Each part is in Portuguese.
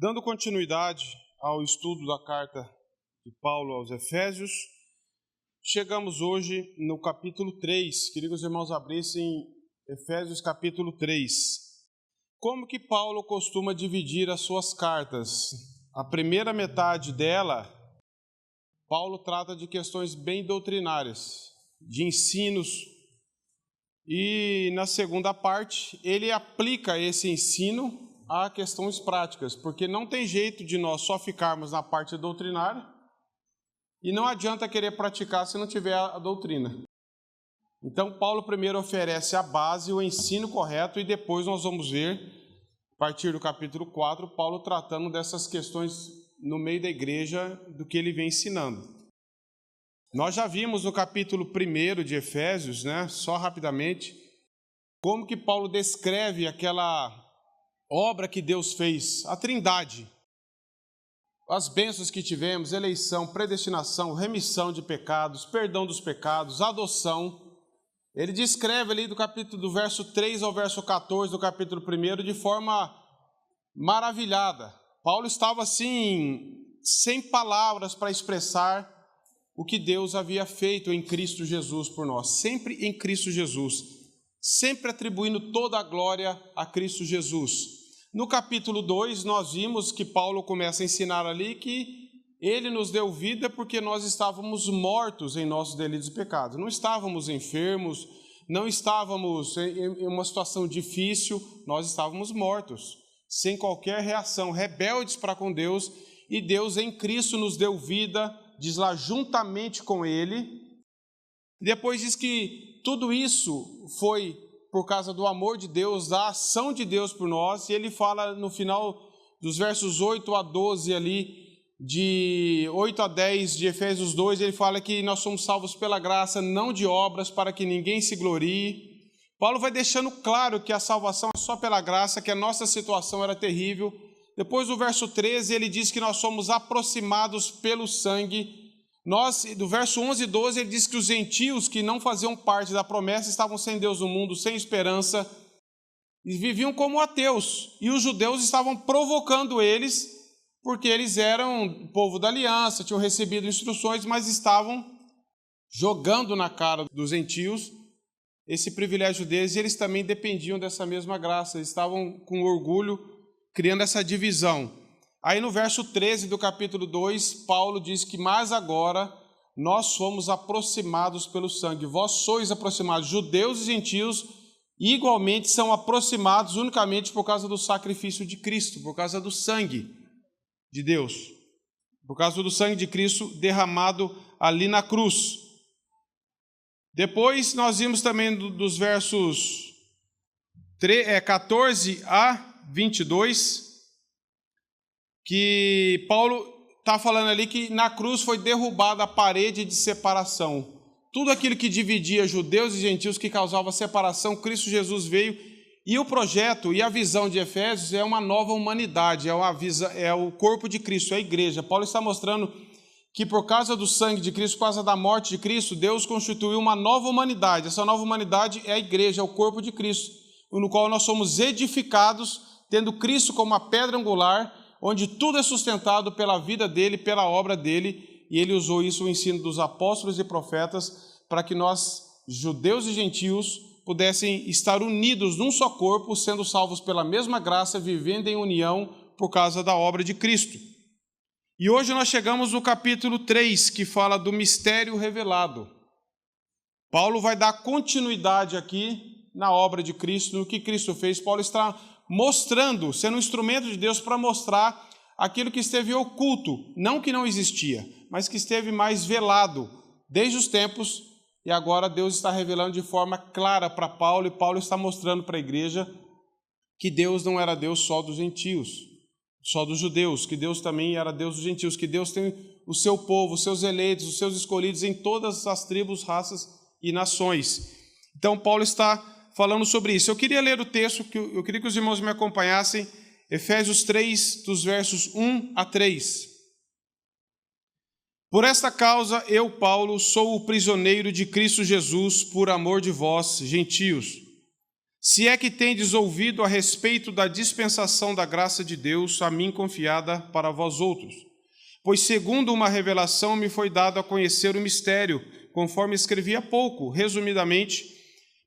Dando continuidade ao estudo da carta de Paulo aos Efésios, chegamos hoje no capítulo 3. Queria que os irmãos abrissem Efésios capítulo 3. Como que Paulo costuma dividir as suas cartas? A primeira metade dela, Paulo trata de questões bem doutrinárias, de ensinos, e na segunda parte ele aplica esse ensino a questões práticas, porque não tem jeito de nós só ficarmos na parte doutrinária e não adianta querer praticar se não tiver a doutrina. Então Paulo primeiro oferece a base, o ensino correto, e depois nós vamos ver, a partir do capítulo 4, Paulo tratando dessas questões no meio da igreja, do que ele vem ensinando. Nós já vimos no capítulo 1 de Efésios, só rapidamente, como que Paulo descreve aquela obra que Deus fez, a Trindade, as bênçãos que tivemos, eleição, predestinação, remissão de pecados, perdão dos pecados, adoção. Ele descreve ali do verso 3 ao verso 14 do capítulo 1 de forma maravilhada. Paulo estava assim, sem palavras para expressar o que Deus havia feito em Cristo Jesus por nós, sempre em Cristo Jesus, sempre atribuindo toda a glória a Cristo Jesus. No capítulo 2, nós vimos que Paulo começa a ensinar ali que ele nos deu vida porque nós estávamos mortos em nossos delitos e pecados. Não estávamos enfermos, não estávamos em uma situação difícil, nós estávamos mortos, sem qualquer reação, rebeldes para com Deus, e Deus em Cristo nos deu vida, diz lá, juntamente com Ele. Depois diz que tudo isso foi por causa do amor de Deus, da ação de Deus por nós, e ele fala no final dos versos 8 a 12 ali, de 8 a 10 de Efésios 2, ele fala que nós somos salvos pela graça, não de obras, para que ninguém se glorie. Paulo vai deixando claro que a salvação é só pela graça, que a nossa situação era terrível. Depois do verso 13, ele diz que nós somos aproximados pelo sangue. Do verso 11 e 12, ele diz que os gentios que não faziam parte da promessa estavam sem Deus no mundo, sem esperança, e viviam como ateus, e os judeus estavam provocando eles, porque eles eram povo da aliança, tinham recebido instruções, mas estavam jogando na cara dos gentios esse privilégio deles, e eles também dependiam dessa mesma graça, eles estavam com orgulho, criando essa divisão. Aí no verso 13 do capítulo 2, Paulo diz que, mas agora nós somos aproximados pelo sangue. Vós sois aproximados, judeus e gentios, igualmente são aproximados unicamente por causa do sacrifício de Cristo, por causa do sangue de Deus, por causa do sangue de Cristo derramado ali na cruz. Depois nós vimos também dos versos 14 a 22, que Paulo está falando ali que na cruz foi derrubada a parede de separação. Tudo aquilo que dividia judeus e gentios, que causava separação, Cristo Jesus veio, e o projeto e a visão de Efésios é uma nova humanidade, é o corpo de Cristo, é a igreja. Paulo está mostrando que por causa do sangue de Cristo, por causa da morte de Cristo, Deus constituiu uma nova humanidade. Essa nova humanidade é a igreja, é o corpo de Cristo, no qual nós somos edificados, tendo Cristo como a pedra angular, onde tudo é sustentado pela vida dele, pela obra dele, e ele usou isso, o ensino dos apóstolos e profetas, para que nós, judeus e gentios, pudessem estar unidos num só corpo, sendo salvos pela mesma graça, vivendo em união por causa da obra de Cristo. E hoje nós chegamos no capítulo 3, que fala do mistério revelado. Paulo vai dar continuidade aqui na obra de Cristo, no que Cristo fez. Paulo está mostrando, sendo um instrumento de Deus para mostrar aquilo que esteve oculto, não que não existia, mas que esteve mais velado desde os tempos, e agora Deus está revelando de forma clara para Paulo, e Paulo está mostrando para a igreja que Deus não era Deus só dos gentios, só dos judeus, que Deus também era Deus dos gentios, que Deus tem o seu povo, os seus eleitos, os seus escolhidos em todas as tribos, raças e nações. Então Paulo está falando sobre isso. Eu queria ler o texto, eu queria que os irmãos me acompanhassem, Efésios 3, dos versos 1 a 3. Por esta causa, eu, Paulo, sou o prisioneiro de Cristo Jesus, por amor de vós, gentios, Se é que tendes ouvido a respeito da dispensação da graça de Deus, a mim confiada para vós outros. Pois segundo uma revelação me foi dado a conhecer o mistério, conforme escrevi há pouco, resumidamente,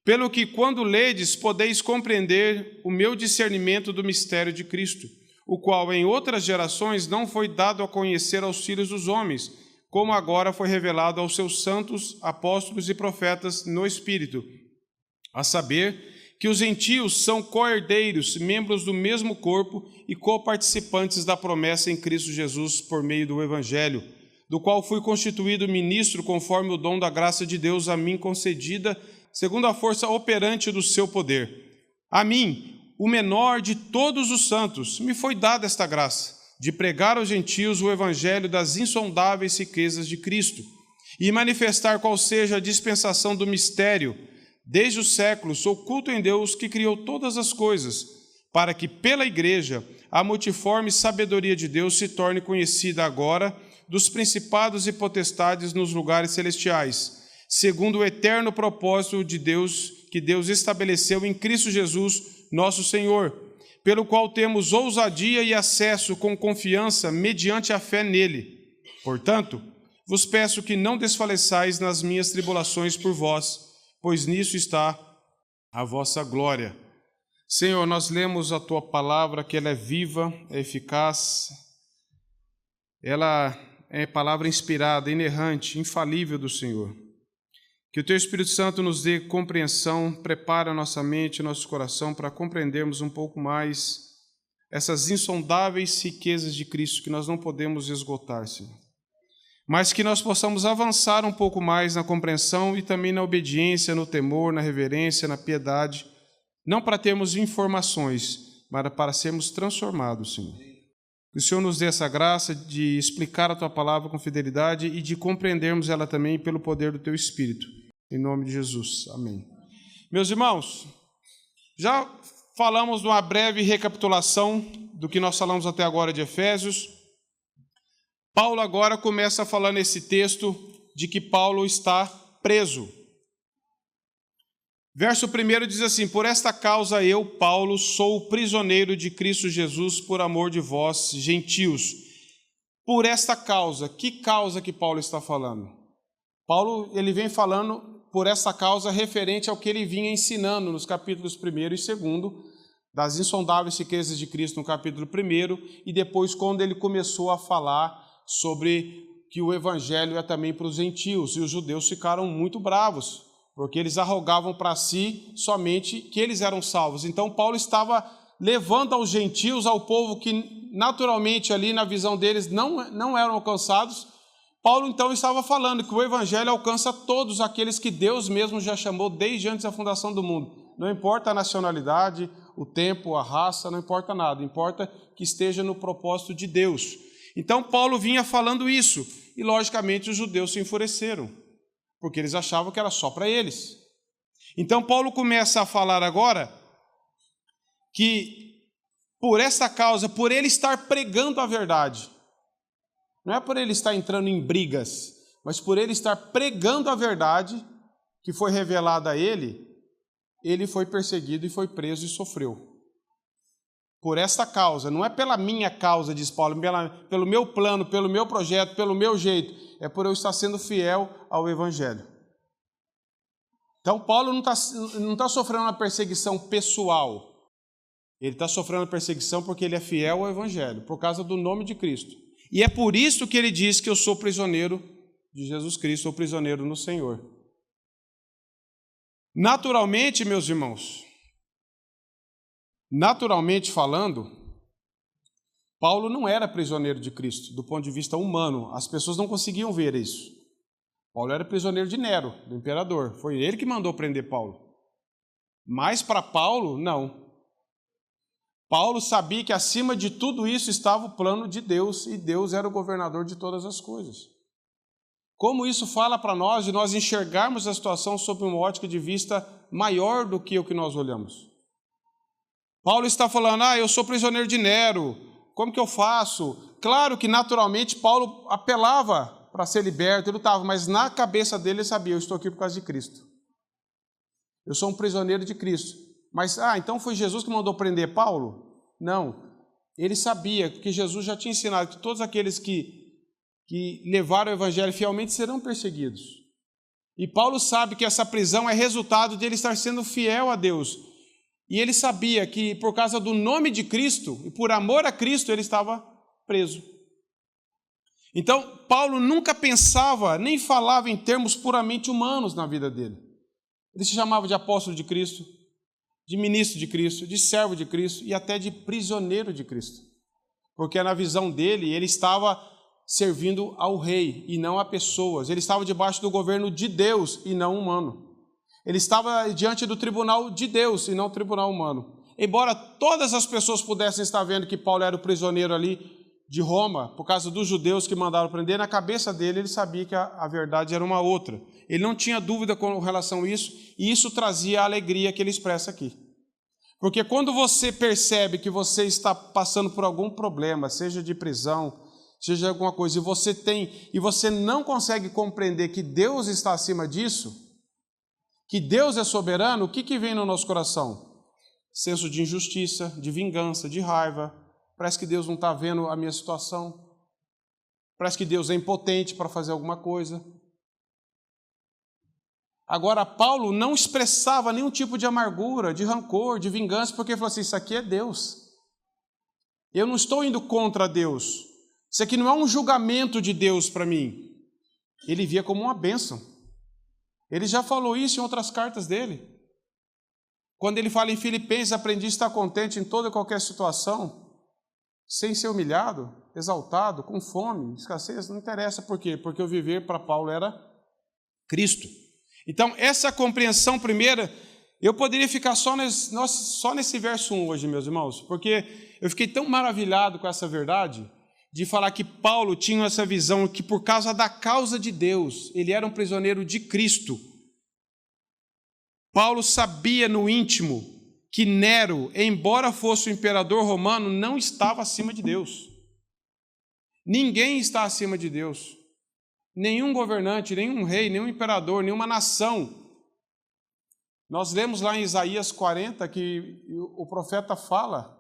pelo que quando ledes podeis compreender o meu discernimento do mistério de Cristo, o qual em outras gerações não foi dado a conhecer aos filhos dos homens, como agora foi revelado aos seus santos, apóstolos e profetas no Espírito, a saber, que os gentios são co-herdeiros, membros do mesmo corpo e coparticipantes da promessa em Cristo Jesus por meio do Evangelho, do qual fui constituído ministro conforme o dom da graça de Deus a mim concedida, segundo a força operante do seu poder. A mim, o menor de todos os santos, me foi dada esta graça, de pregar aos gentios o Evangelho das insondáveis riquezas de Cristo, e manifestar qual seja a dispensação do mistério, desde os séculos, oculto em Deus que criou todas as coisas, para que pela Igreja a multiforme sabedoria de Deus se torne conhecida agora dos principados e potestades nos lugares celestiais, segundo o eterno propósito de Deus, que Deus estabeleceu em Cristo Jesus, nosso Senhor, pelo qual temos ousadia e acesso com confiança mediante a fé nele. Portanto, vos peço que não desfaleçais nas minhas tribulações por vós, pois nisso está a vossa glória. Senhor, nós lemos a Tua palavra, que ela é viva, é eficaz, ela é palavra inspirada, inerrante, infalível do Senhor. Que o Teu Espírito Santo nos dê compreensão, prepare a nossa mente e nosso coração para compreendermos um pouco mais essas insondáveis riquezas de Cristo que nós não podemos esgotar, Senhor. Mas que nós possamos avançar um pouco mais na compreensão e também na obediência, no temor, na reverência, na piedade, não para termos informações, mas para sermos transformados, Senhor. Que o Senhor nos dê essa graça de explicar a Tua palavra com fidelidade e de compreendermos ela também pelo poder do Teu Espírito. Em nome de Jesus. Amém. Meus irmãos, já falamos de uma breve recapitulação do que nós falamos até agora de Efésios. Paulo agora começa a falar nesse texto de que Paulo está preso. Verso 1 diz assim: por esta causa eu, Paulo, sou prisioneiro de Cristo Jesus por amor de vós, gentios. Por esta causa, que causa que Paulo está falando? Paulo, ele vem falando por essa causa referente ao que ele vinha ensinando nos capítulos 1 e 2, das insondáveis riquezas de Cristo no capítulo 1, e depois quando ele começou a falar sobre que o evangelho é também para os gentios, e os judeus ficaram muito bravos, porque eles arrogavam para si somente que eles eram salvos. Então Paulo estava levando aos gentios, ao povo que naturalmente ali na visão deles não eram alcançados. Paulo então estava falando que o evangelho alcança todos aqueles que Deus mesmo já chamou desde antes da fundação do mundo. Não importa a nacionalidade, o tempo, a raça, não importa nada, importa que esteja no propósito de Deus. Então Paulo vinha falando isso, e logicamente os judeus se enfureceram, porque eles achavam que era só para eles. Então Paulo começa a falar agora que por essa causa, por ele estar pregando a verdade, não é por ele estar entrando em brigas, mas por ele estar pregando a verdade que foi revelada a ele, ele foi perseguido e foi preso e sofreu. Por esta causa, não é pela minha causa, diz Paulo, pelo meu plano, pelo meu projeto, pelo meu jeito, é por eu estar sendo fiel ao Evangelho. Então Paulo não está sofrendo uma perseguição pessoal, ele está sofrendo perseguição porque ele é fiel ao Evangelho, por causa do nome de Cristo. E é por isso que ele diz que eu sou prisioneiro de Jesus Cristo, ou prisioneiro no Senhor. Naturalmente, meus irmãos, naturalmente falando, Paulo não era prisioneiro de Cristo, do ponto de vista humano. As pessoas não conseguiam ver isso. Paulo era prisioneiro de Nero, do imperador. Foi ele que mandou prender Paulo. Mas para Paulo, não. Paulo sabia que acima de tudo isso estava o plano de Deus, e Deus era o governador de todas as coisas. Como isso fala para nós de nós enxergarmos a situação sob uma ótica de vista maior do que o que nós olhamos. Paulo está falando, eu sou prisioneiro de Nero, como que eu faço? Claro que naturalmente Paulo apelava para ser liberto, ele lutava, mas na cabeça dele ele sabia, eu estou aqui por causa de Cristo. Eu sou um prisioneiro de Cristo. Mas, então foi Jesus que mandou prender Paulo? Não. Ele sabia que Jesus já tinha ensinado que todos aqueles que levaram o evangelho fielmente serão perseguidos. E Paulo sabe que essa prisão é resultado de ele estar sendo fiel a Deus. E ele sabia que por causa do nome de Cristo e por amor a Cristo ele estava preso. Então, Paulo nunca pensava nem falava em termos puramente humanos na vida dele. Ele se chamava de apóstolo de Cristo, de ministro de Cristo, de servo de Cristo e até de prisioneiro de Cristo. Porque na visão dele, ele estava servindo ao rei e não a pessoas. Ele estava debaixo do governo de Deus e não humano. Ele estava diante do tribunal de Deus e não tribunal humano. Embora todas as pessoas pudessem estar vendo que Paulo era o prisioneiro ali de Roma, por causa dos judeus que mandaram prender, na cabeça dele ele sabia que a verdade era uma outra. Ele não tinha dúvida com relação a isso, e isso trazia a alegria que ele expressa aqui. Porque quando você percebe que você está passando por algum problema, seja de prisão, seja alguma coisa, e você não consegue compreender que Deus está acima disso, que Deus é soberano, o que vem no nosso coração? Senso de injustiça, de vingança, de raiva. Parece que Deus não está vendo a minha situação. Parece que Deus é impotente para fazer alguma coisa. Agora, Paulo não expressava nenhum tipo de amargura, de rancor, de vingança, porque ele falou assim, isso aqui é Deus. Eu não estou indo contra Deus. Isso aqui não é um julgamento de Deus para mim. Ele via como uma bênção. Ele já falou isso em outras cartas dele. Quando ele fala em Filipenses, aprendi a estar contente em toda e qualquer situação, sem ser humilhado, exaltado, com fome, escassez, não interessa. Por quê? Porque o viver para Paulo era Cristo. Então, essa compreensão primeira, eu poderia ficar só nesse verso 1 hoje, meus irmãos, porque eu fiquei tão maravilhado com essa verdade, de falar que Paulo tinha essa visão que por causa da causa de Deus, ele era um prisioneiro de Cristo. Paulo sabia no íntimo que Nero, embora fosse o imperador romano, não estava acima de Deus. Ninguém está acima de Deus. Nenhum governante, nenhum rei, nenhum imperador, nenhuma nação. Nós lemos lá em Isaías 40 que o profeta fala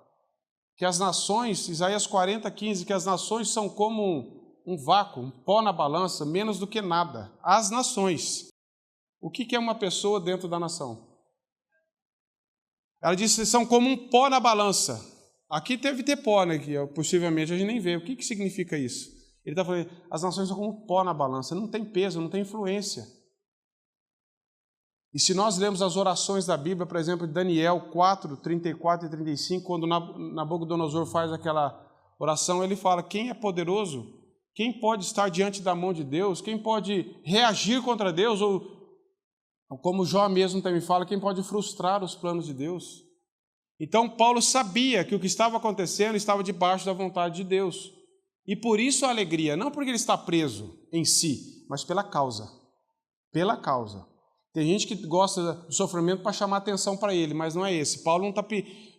que as nações, Isaías 40, 15, que as nações são como um vácuo, um pó na balança, menos do que nada. As nações. O que é uma pessoa dentro da nação? Ela disse que são como um pó na balança. Aqui deve ter pó, né? Que possivelmente a gente nem vê. O que significa isso? Ele está falando, as nações são como um pó na balança, não tem peso, não tem influência. E se nós lemos as orações da Bíblia, por exemplo, de Daniel 4, 34 e 35, quando Nabucodonosor faz aquela oração, ele fala, quem é poderoso? Quem pode estar diante da mão de Deus? Quem pode reagir contra Deus? Ou, como Jó mesmo também fala, quem pode frustrar os planos de Deus? Então, Paulo sabia que o que estava acontecendo estava debaixo da vontade de Deus. E por isso a alegria, não porque ele está preso em si, mas pela causa. Pela causa. Tem gente que gosta do sofrimento para chamar atenção para ele, mas não é esse. Paulo não está...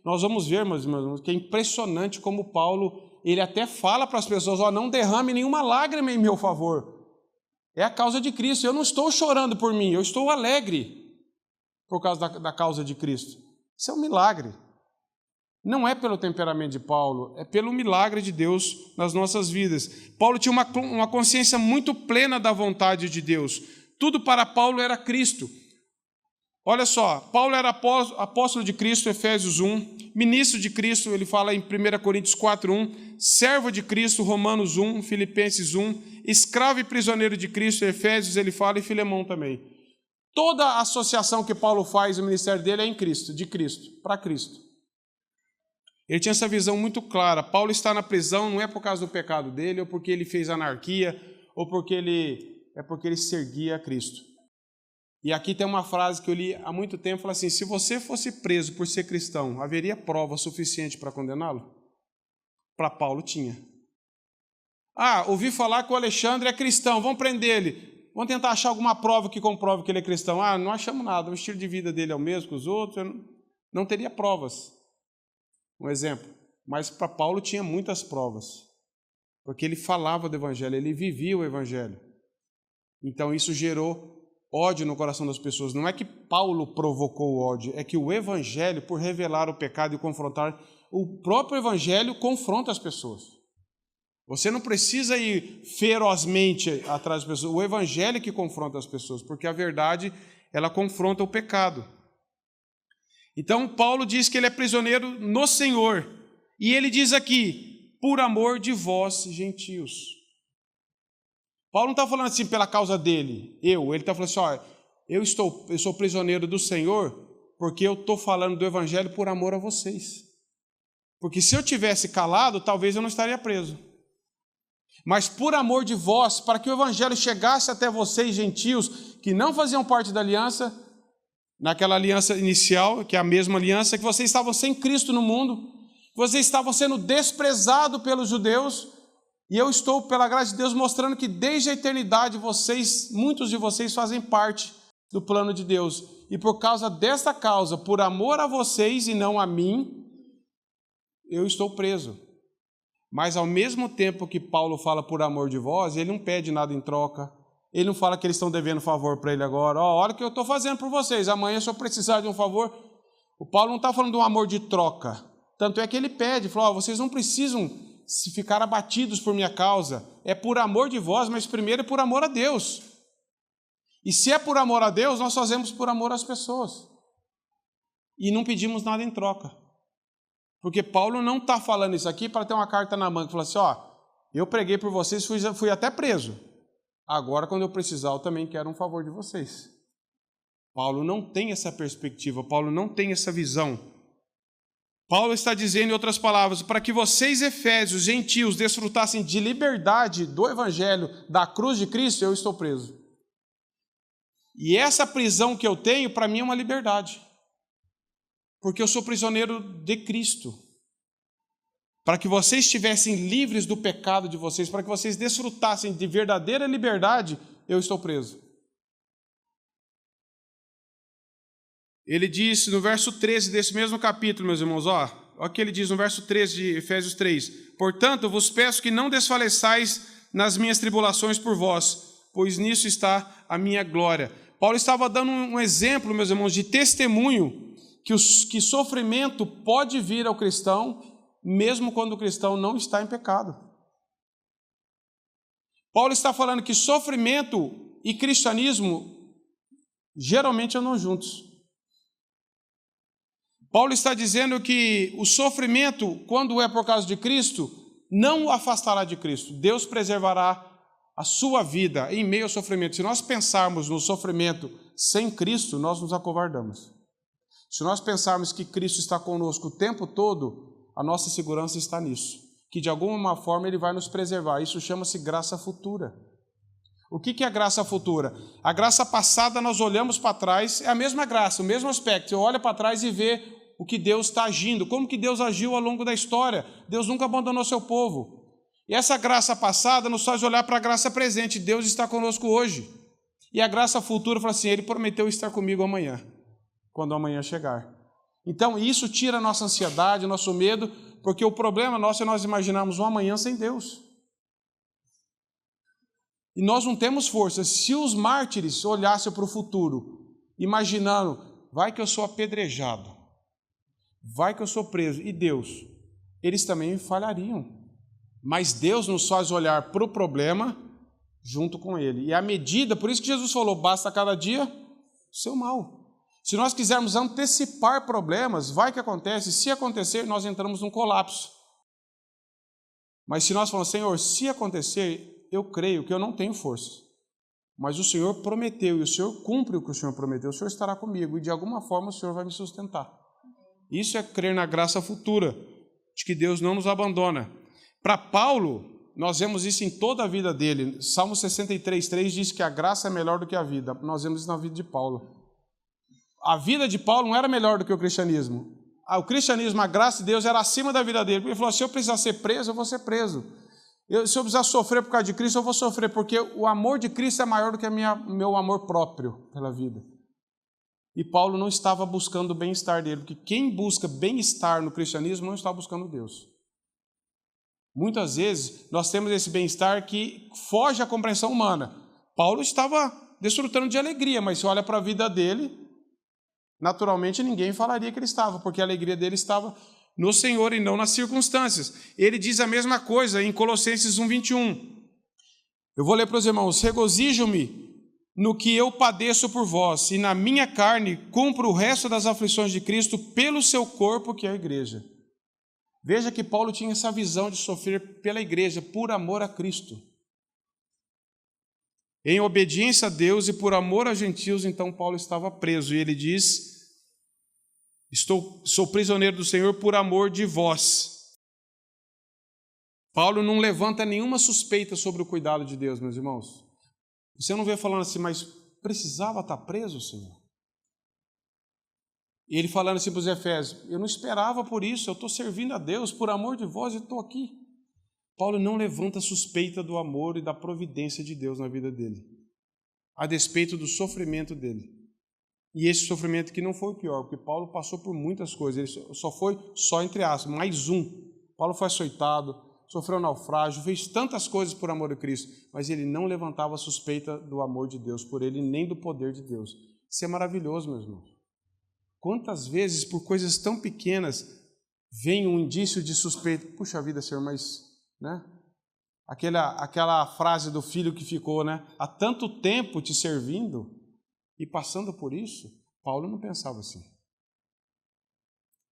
Nós vamos ver, meus irmãos, que é impressionante como Paulo, ele até fala para as pessoas, não derrame nenhuma lágrima em meu favor. É a causa de Cristo. Eu não estou chorando por mim, eu estou alegre por causa da causa de Cristo. Isso é um milagre. Não é pelo temperamento de Paulo, é pelo milagre de Deus nas nossas vidas. Paulo tinha uma consciência muito plena da vontade de Deus. Tudo para Paulo era Cristo. Olha só, Paulo era apóstolo de Cristo, Efésios 1, ministro de Cristo, ele fala em 1 Coríntios 4:1, servo de Cristo, Romanos 1, Filipenses 1, escravo e prisioneiro de Cristo, Efésios, ele fala, e Filemão também. Toda a associação que Paulo faz no ministério dele é em Cristo, de Cristo, para Cristo. Ele tinha essa visão muito clara. Paulo está na prisão não é por causa do pecado dele, ou porque ele fez anarquia, ou porque ele seguia a Cristo. E aqui tem uma frase que eu li há muito tempo, fala assim, se você fosse preso por ser cristão, haveria prova suficiente para condená-lo? Para Paulo tinha. Ouvi falar que o Alexandre é cristão, vamos prender ele. Vamos tentar achar alguma prova que comprove que ele é cristão. Não achamos nada, o estilo de vida dele é o mesmo que os outros, não teria provas. Um exemplo, mas para Paulo tinha muitas provas, porque ele falava do Evangelho, ele vivia o Evangelho. Então isso gerou ódio no coração das pessoas. Não é que Paulo provocou o ódio, é que o evangelho, por revelar o pecado e confrontar, o próprio evangelho confronta as pessoas. Você não precisa ir ferozmente atrás das pessoas, o evangelho é que confronta as pessoas, porque a verdade, ela confronta o pecado. Então, Paulo diz que ele é prisioneiro no Senhor, e ele diz aqui, por amor de vós, gentios. Paulo não está falando assim pela causa dele, ele está falando assim, ó, eu sou prisioneiro do Senhor, porque eu estou falando do evangelho por amor a vocês. Porque se eu tivesse calado, talvez eu não estaria preso. Mas por amor de vós, para que o evangelho chegasse até vocês, gentios, que não faziam parte da aliança, naquela aliança inicial, que é a mesma aliança, que vocês estavam sem Cristo no mundo, vocês estavam sendo desprezados pelos judeus, e eu estou, pela graça de Deus, mostrando que desde a eternidade muitos de vocês fazem parte do plano de Deus. E por causa desta causa, por amor a vocês e não a mim, eu estou preso. Mas ao mesmo tempo que Paulo fala por amor de vós, ele não pede nada em troca. Ele não fala que eles estão devendo favor para ele agora. Olha o que eu estou fazendo por vocês. Amanhã, se eu precisar de um favor... O Paulo não está falando de um amor de troca. Tanto é que ele pede, falou, vocês não precisam se ficar abatidos por minha causa. É por amor de vós, mas primeiro é por amor a Deus. E se é por amor a Deus, nós fazemos por amor às pessoas. E não pedimos nada em troca. Porque Paulo não está falando isso aqui para ter uma carta na manga, falar assim, eu preguei por vocês, fui até preso. Agora, quando eu precisar, eu também quero um favor de vocês. Paulo não tem essa perspectiva, Paulo não tem essa visão. Paulo está dizendo, em outras palavras, para que vocês, efésios, gentios, desfrutassem de liberdade do evangelho, da cruz de Cristo, eu estou preso. E essa prisão que eu tenho, para mim, é uma liberdade. Porque eu sou prisioneiro de Cristo. Para que vocês estivessem livres do pecado de vocês, para que vocês desfrutassem de verdadeira liberdade, eu estou preso. Ele diz no verso 13 desse mesmo capítulo, meus irmãos, olha o que ele diz no verso 13 de Efésios 3. Portanto, vos peço que não desfaleçais nas minhas tribulações por vós, pois nisso está a minha glória. Paulo estava dando um exemplo, meus irmãos, de testemunho, que sofrimento pode vir ao cristão, mesmo quando o cristão não está em pecado. Paulo está falando que sofrimento e cristianismo geralmente andam juntos. Paulo está dizendo que o sofrimento, quando é por causa de Cristo, não o afastará de Cristo. Deus preservará a sua vida em meio ao sofrimento. Se nós pensarmos no sofrimento sem Cristo, nós nos acovardamos. Se nós pensarmos que Cristo está conosco o tempo todo, a nossa segurança está nisso. Que de alguma forma Ele vai nos preservar. Isso chama-se graça futura. O que é a graça futura? A graça passada, nós olhamos para trás, é a mesma graça, o mesmo aspecto. Você olha para trás e vê o que Deus está agindo, como que Deus agiu ao longo da história. Deus nunca abandonou seu povo. E essa graça passada nos faz olhar para a graça presente. Deus está conosco hoje. E a graça futura fala assim, Ele prometeu estar comigo amanhã, quando amanhã chegar. Então isso tira a nossa ansiedade, o nosso medo, porque o problema nosso é nós imaginarmos um amanhã sem Deus. E nós não temos força. Se os mártires olhassem para o futuro, imaginando, vai que eu sou apedrejado, vai que eu sou preso, e Deus, eles também falhariam. Mas Deus nos faz olhar para o problema junto com Ele. E à medida, por isso que Jesus falou, basta cada dia o seu mal. Se nós quisermos antecipar problemas, vai que acontece. Se acontecer, nós entramos num colapso. Mas se nós falamos, Senhor, se acontecer, eu creio que eu não tenho força. Mas o Senhor prometeu, e o Senhor cumpre o que o Senhor prometeu. O Senhor estará comigo, e de alguma forma o Senhor vai me sustentar. Isso é crer na graça futura, de que Deus não nos abandona. Para Paulo, nós vemos isso em toda a vida dele. Salmo 63:3 diz que a graça é melhor do que a vida. Nós vemos isso na vida de Paulo. A vida de Paulo não era melhor do que o cristianismo. O cristianismo, a graça de Deus era acima da vida dele. Ele falou, se eu precisar ser preso, eu vou ser preso. Se eu precisar sofrer por causa de Cristo, eu vou sofrer, porque o amor de Cristo é maior do que o meu amor próprio pela vida. E Paulo não estava buscando o bem-estar dele, porque quem busca bem-estar no cristianismo não está buscando Deus. Muitas vezes nós temos esse bem-estar que foge à compreensão humana. Paulo estava desfrutando de alegria, mas se olha para a vida dele, naturalmente ninguém falaria que ele estava, porque a alegria dele estava no Senhor e não nas circunstâncias. Ele diz a mesma coisa em Colossenses 1:21. Eu vou ler para os irmãos: regozijo-me no que eu padeço por vós, e na minha carne cumpro o resto das aflições de Cristo pelo seu corpo, que é a igreja. Veja que Paulo tinha essa visão de sofrer pela igreja, por amor a Cristo. Em obediência a Deus e por amor a gentios, então Paulo estava preso. E ele diz: sou prisioneiro do Senhor por amor de vós. Paulo não levanta nenhuma suspeita sobre o cuidado de Deus, meus irmãos. Você não vê falando assim, mas precisava estar preso, Senhor? E ele falando assim para os Efésios: eu não esperava por isso, eu estou servindo a Deus, por amor de vós, eu estou aqui. Paulo não levanta suspeita do amor e da providência de Deus na vida dele, a despeito do sofrimento dele. E esse sofrimento que não foi o pior, porque Paulo passou por muitas coisas, ele só foi, entre aspas, mais um. Paulo foi açoitado, sofreu naufrágio, fez tantas coisas por amor a Cristo, mas ele não levantava suspeita do amor de Deus por ele, nem do poder de Deus. Isso é maravilhoso, meus irmãos. Quantas vezes, por coisas tão pequenas, vem um indício de suspeita? Puxa vida, Senhor, mas... né? Aquela frase do filho que ficou, né? Há tanto tempo te servindo e passando por isso. Paulo não pensava assim.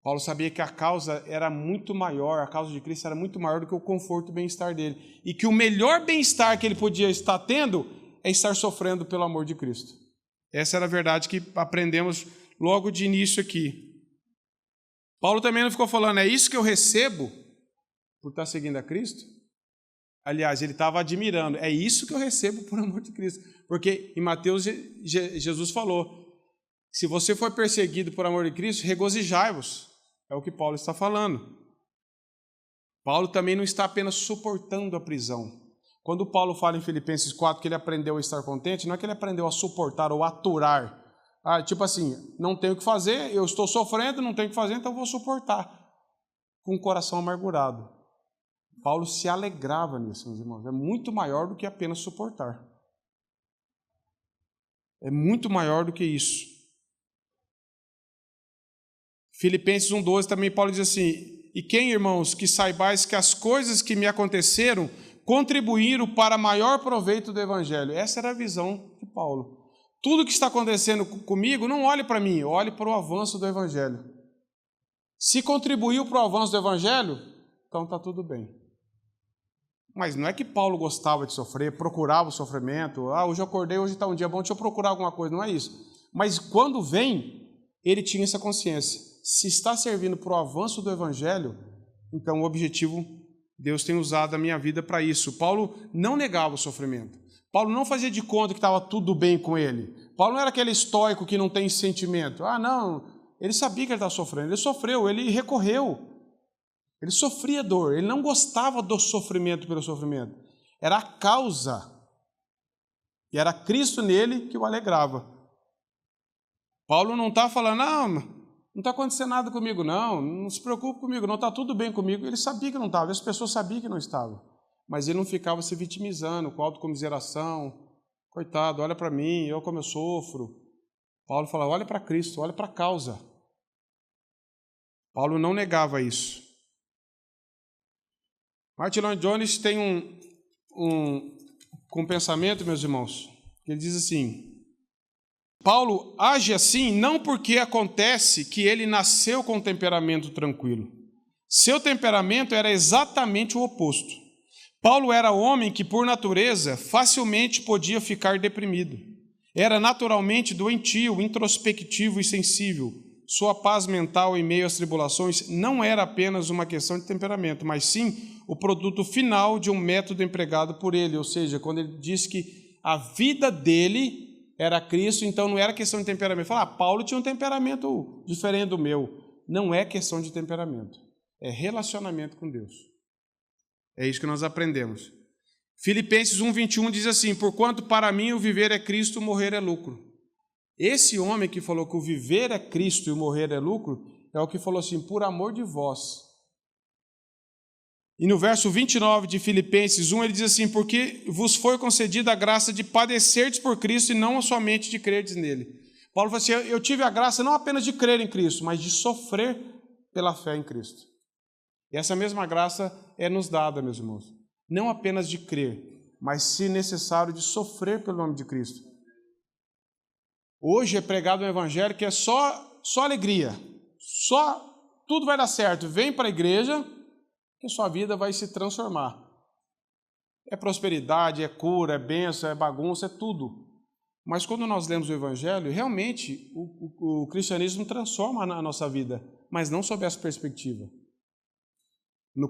Paulo sabia que a causa era muito maior, a causa de Cristo era muito maior do que o conforto e bem-estar dele. E que o melhor bem-estar que ele podia estar tendo é estar sofrendo pelo amor de Cristo. Essa era a verdade que aprendemos logo de início aqui. Paulo também não ficou falando: é isso que eu recebo por estar seguindo a Cristo? Aliás, ele estava admirando: é isso que eu recebo por amor de Cristo. Porque em Mateus, Jesus falou: se você for perseguido por amor de Cristo, regozijai-vos. É o que Paulo está falando. Paulo também não está apenas suportando a prisão. Quando Paulo fala em Filipenses 4 que ele aprendeu a estar contente, não é que ele aprendeu a suportar ou aturar. Tipo assim, não tenho o que fazer, eu estou sofrendo, não tenho o que fazer, então vou suportar. Com o coração amargurado. Paulo se alegrava nisso, meus irmãos. É muito maior do que apenas suportar. É muito maior do que isso. Filipenses 1:12 também Paulo diz assim: e quem, irmãos, que saibais que as coisas que me aconteceram contribuíram para maior proveito do Evangelho. Essa era a visão de Paulo. Tudo que está acontecendo comigo, não olhe para mim, olhe para o avanço do Evangelho. Se contribuiu para o avanço do Evangelho, então está tudo bem. Mas não é que Paulo gostava de sofrer, procurava o sofrimento. Hoje eu acordei, hoje está um dia bom, deixa eu procurar alguma coisa. Não é isso. Mas quando vem, ele tinha essa consciência. Se está servindo para o avanço do Evangelho, então o objetivo, Deus tem usado a minha vida para isso. Paulo não negava o sofrimento. Paulo não fazia de conta que estava tudo bem com ele. Paulo não era aquele estoico que não tem sentimento. Não, ele sabia que ele estava sofrendo. Ele sofreu, ele recorreu. Ele sofria dor, ele não gostava do sofrimento pelo sofrimento. Era a causa. E era Cristo nele que o alegrava. Paulo não está falando: não está acontecendo nada comigo, não se preocupe comigo, não está tudo bem comigo. Ele sabia que não estava, as pessoas sabiam que não estava. Mas ele não ficava se vitimizando, com autocomiseração. Coitado, olha para mim, eu como eu sofro. Paulo fala: olha para Cristo, olha para a causa. Paulo não negava isso. Martin Lloyd Jones tem um pensamento, meus irmãos, que ele diz assim: Paulo age assim não porque acontece que ele nasceu com um temperamento tranquilo. Seu temperamento era exatamente o oposto. Paulo era homem que, por natureza, facilmente podia ficar deprimido. Era naturalmente doentio, introspectivo e sensível. Sua paz mental em meio às tribulações não era apenas uma questão de temperamento, mas sim o produto final de um método empregado por ele. Ou seja, quando ele disse que a vida dele era Cristo, então não era questão de temperamento. Fala: Paulo tinha um temperamento diferente do meu. Não é questão de temperamento, é relacionamento com Deus. É isso que nós aprendemos. Filipenses 1:21 diz assim: porquanto para mim o viver é Cristo, o morrer é lucro. Esse homem que falou que o viver é Cristo e o morrer é lucro, é o que falou assim: por amor de vós. E no verso 29 de Filipenses 1, ele diz assim: porque vos foi concedida a graça de padecerdes por Cristo e não somente de crerdes nele. Paulo falou assim: eu tive a graça não apenas de crer em Cristo, mas de sofrer pela fé em Cristo. E essa mesma graça é nos dada, meus irmãos. Não apenas de crer, mas, se necessário, de sofrer pelo nome de Cristo. Hoje é pregado um evangelho que é só alegria, tudo vai dar certo. Vem para a igreja que sua vida vai se transformar. É prosperidade, é cura, é bênção, é bagunça, é tudo. Mas quando nós lemos o evangelho, realmente o cristianismo transforma a nossa vida, mas não sob essa perspectiva.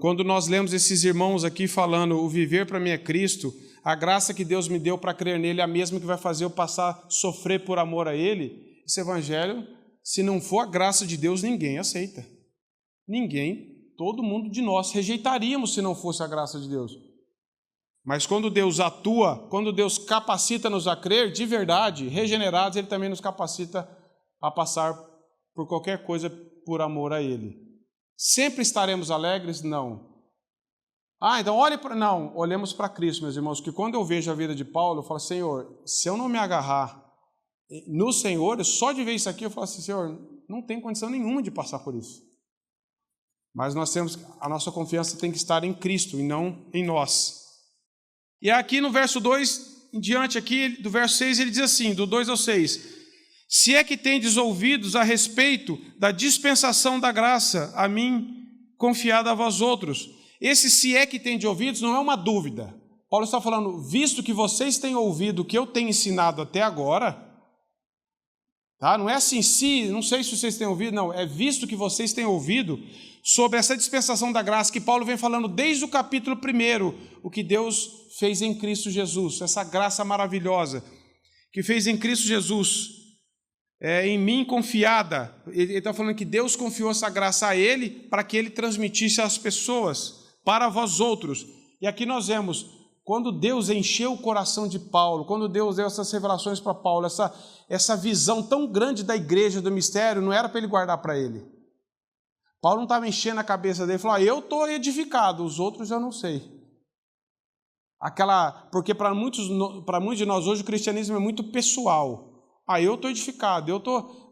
Quando nós lemos esses irmãos aqui falando, o viver para mim é Cristo, a graça que Deus me deu para crer nele é a mesma que vai fazer eu passar a sofrer por amor a ele, esse evangelho, se não for a graça de Deus, ninguém aceita. Ninguém, todo mundo de nós rejeitaríamos se não fosse a graça de Deus. Mas quando Deus atua, quando Deus capacita-nos a crer, de verdade, regenerados, Ele também nos capacita a passar por qualquer coisa por amor a Ele. Sempre estaremos alegres? Não. Então não, olhemos para Cristo, meus irmãos, que quando eu vejo a vida de Paulo, eu falo: Senhor, se eu não me agarrar no Senhor, só de ver isso aqui, eu falo assim: Senhor, não tem condição nenhuma de passar por isso. Mas a nossa confiança tem que estar em Cristo e não em nós. E aqui no verso 2, em diante aqui, do verso 6, ele diz assim, do 2 ao 6: se é que tendes ouvidos a respeito da dispensação da graça, a mim confiada a vós outros. Esse se é que tendes ouvidos não é uma dúvida. Paulo está falando, visto que vocês têm ouvido o que eu tenho ensinado até agora, tá? Não é assim, não sei se vocês têm ouvido, não, é visto que vocês têm ouvido sobre essa dispensação da graça, que Paulo vem falando desde o capítulo 1, o que Deus fez em Cristo Jesus, essa graça maravilhosa, que fez em Cristo Jesus, em mim confiada. Ele está falando que Deus confiou essa graça a ele, para que ele transmitisse às pessoas, para vós outros. E aqui nós vemos, quando Deus encheu o coração de Paulo, quando Deus deu essas revelações para Paulo, essa visão tão grande da igreja, do mistério, não era para ele guardar para ele. Paulo não estava enchendo a cabeça dele, falou: eu estou edificado, os outros eu não sei. Porque para muitos de nós hoje o cristianismo é muito pessoal. Eu estou edificado,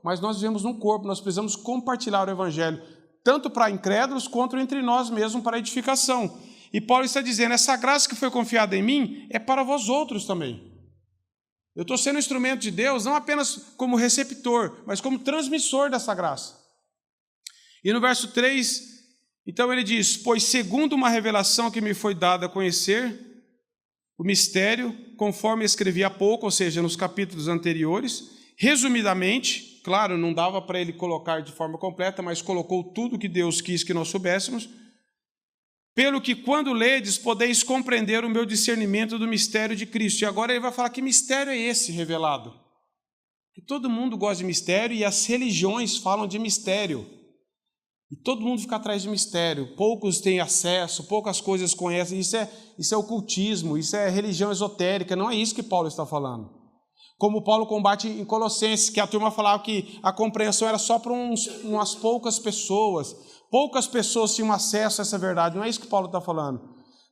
mas nós vivemos num corpo, nós precisamos compartilhar o evangelho, tanto para incrédulos quanto entre nós mesmos, para edificação. E Paulo está dizendo, essa graça que foi confiada em mim é para vós outros também. Eu estou sendo instrumento de Deus, não apenas como receptor, mas como transmissor dessa graça. E no verso 3, então ele diz: pois segundo uma revelação que me foi dada a conhecer, o mistério, conforme escrevi há pouco, ou seja, nos capítulos anteriores, resumidamente, claro, não dava para ele colocar de forma completa, mas colocou tudo que Deus quis que nós soubéssemos, pelo que quando ledes, podeis compreender o meu discernimento do mistério de Cristo. E agora ele vai falar que mistério é esse revelado. Que todo mundo gosta de mistério e as religiões falam de mistério. E todo mundo fica atrás de mistério, poucos têm acesso, poucas coisas conhecem, isso é ocultismo, isso é religião esotérica, não é isso que Paulo está falando. Como Paulo combate em Colossenses, que a turma falava que a compreensão era só para umas poucas pessoas tinham acesso a essa verdade, não é isso que Paulo está falando.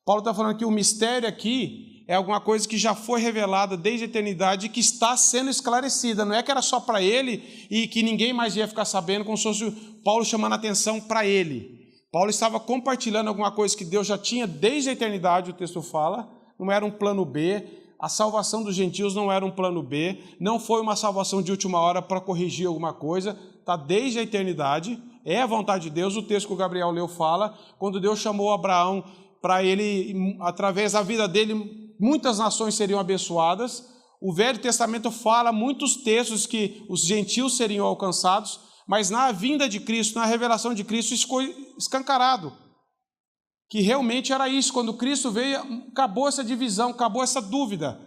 Paulo está falando que o mistério aqui é alguma coisa que já foi revelada desde a eternidade e que está sendo esclarecida. Não é que era só para ele e que ninguém mais ia ficar sabendo, como se fosse Paulo chamando a atenção para ele. Paulo estava compartilhando alguma coisa que Deus já tinha desde a eternidade, o texto fala, não era um plano B, a salvação dos gentios não era um plano B, não foi uma salvação de última hora para corrigir alguma coisa, está desde a eternidade, é a vontade de Deus. O texto que o Gabriel leu fala, quando Deus chamou Abraão para ele, através da vida dele, muitas nações seriam abençoadas. O Velho Testamento fala muitos textos que os gentios seriam alcançados, mas na vinda de Cristo, na revelação de Cristo, isso foi escancarado. Que realmente era isso, quando Cristo veio, acabou essa divisão, acabou essa dúvida.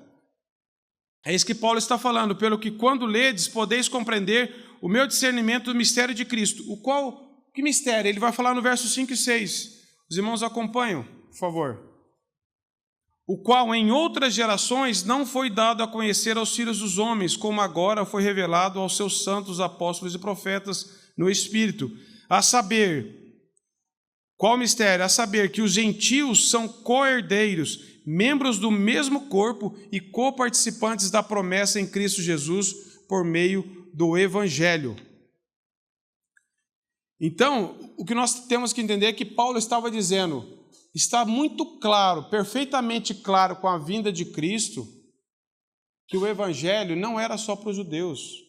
É isso que Paulo está falando, pelo que quando ledes, podeis compreender o meu discernimento do mistério de Cristo. Que mistério? Ele vai falar no verso 5 e 6. Os irmãos acompanham, por favor. O qual em outras gerações não foi dado a conhecer aos filhos dos homens, como agora foi revelado aos seus santos apóstolos e profetas no Espírito, a saber, Qual mistério? A saber que os gentios são co-herdeiros, membros do mesmo corpo e coparticipantes da promessa em Cristo Jesus por meio do Evangelho. Então, o que nós temos que entender é que Paulo estava dizendo, está muito claro, perfeitamente claro com a vinda de Cristo, que o Evangelho não era só para os judeus,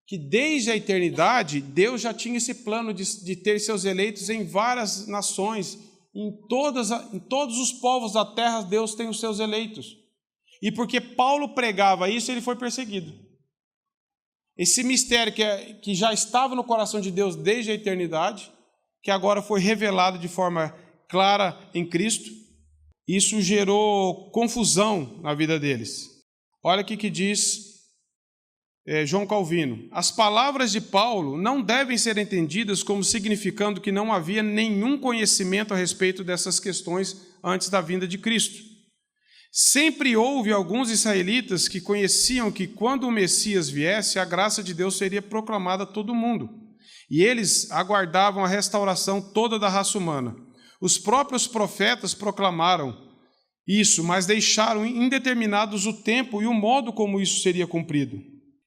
que desde a eternidade Deus já tinha esse plano de ter seus eleitos em várias nações, em todos os povos da terra Deus tem os seus eleitos. E porque Paulo pregava isso, ele foi perseguido. Esse mistério que já estava no coração de Deus desde a eternidade, que agora foi revelado de forma clara em Cristo, isso gerou confusão na vida deles. Olha o que diz João Calvino. As palavras de Paulo não devem ser entendidas como significando que não havia nenhum conhecimento a respeito dessas questões antes da vinda de Cristo. Sempre houve alguns israelitas que conheciam que quando o Messias viesse, a graça de Deus seria proclamada a todo mundo. E eles aguardavam a restauração toda da raça humana. Os próprios profetas proclamaram isso, mas deixaram indeterminados o tempo e o modo como isso seria cumprido.